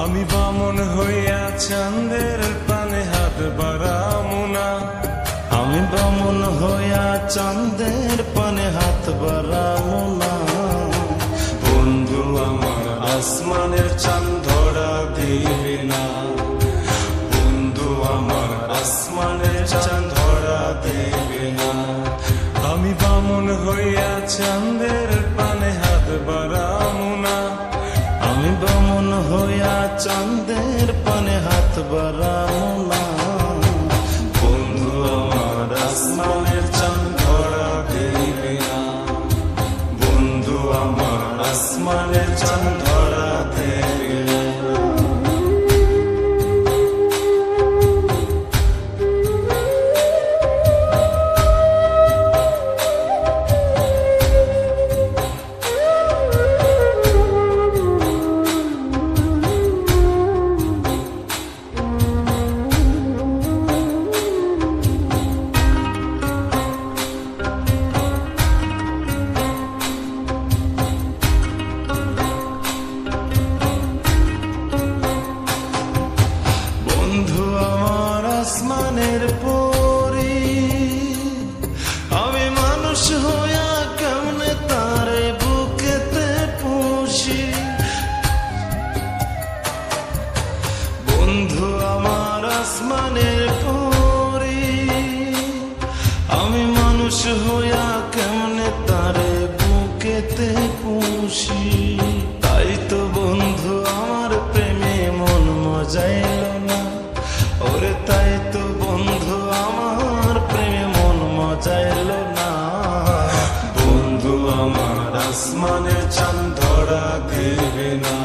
আমি বামন হইয়া চাঁদের পানে হাত বাড়ামু না। আমি বামন হইয়া চাঁদের পানে হাত বাড়ামু না। বন্ধু আমার আসমানের চাঁদ ধরা দিবে না। বন্ধু আমার আসমানের চাঁদ ধরা দিবে না। আমি বামন হইয়া চাঁদের পানে হাত বাড়ামু না। আমি বামন হইয়া চাঁদের পানে হাত বাড়ামু না। বন্ধু আমার আসমানের চাঁদ ধরা দিবে না। বন্ধু আমার আসমানের চাঁদ ধরা দিবে না। বন্ধু আমার আসমানের পরি, আমি মানুষ হইয়া কেমনে তারে বুকেতে পুষি। বন্ধু আমার আসমানের পরি, আমি মানুষ হইয়া কেমনে তারে বুকেতে পুষি। তাই তো বন্ধু আমার প্রেমে মন মজাইল না। ওরে তাই তো বন্ধু আমার প্রেমে মন মজাইল না। বন্ধু আমার আসমানের চাঁদ ধরা দেবে না।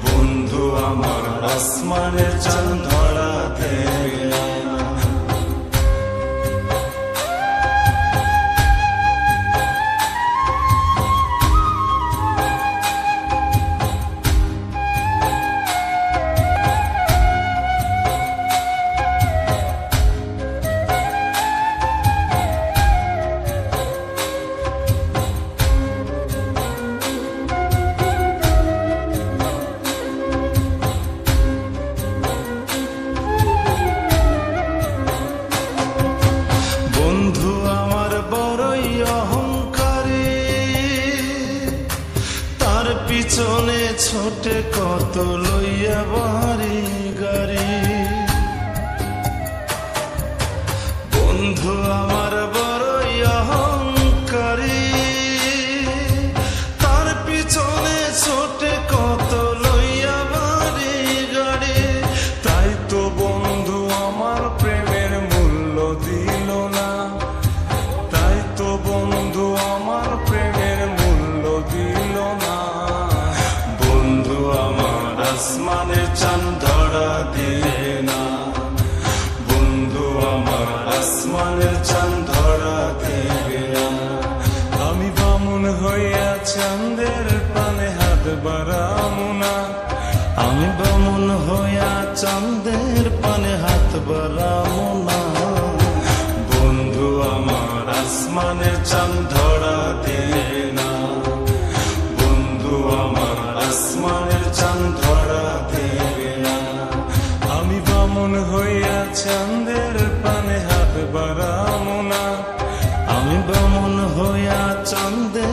বন্ধু আমার আসমানের চাঁদ ধরা দেবে না। বন্ধু আমার বড়ই অহংকারী, তার পিছনে ছোটে কত লইয়া বাড়ি গাড়ি। বন্ধু আমার বড়ই অহংকারী, তার পিছনে ছোটে কত লইয়া বাড়ি গাড়ি। তাই তো বন্ধু আমার প্রেমের মূল্য দিল না। তাই তো বন্ধু আমার প্রেমের মূল্য দিল না। বন্ধু আমার আসমানের চাঁদ ধরা দিবে না। বন্ধু আমার আসমানের চাঁদ ধরা দিবে না। আমি বামন হইয়া চাঁদের পানে হাত বাড়ামু না। আমি বামন হইয়া চাঁদের পানে হাত বাড়ামু না। বন্ধু আমার আসমানের চাঁদ ধরা দিবে না। বন্ধু আমার আসমানের চাঁদ ধরা দিবে না। আমি বামন হইয়া চাঁদের পানে হাত বাড়ামু না। আমি বামন হইয়া চাঁদের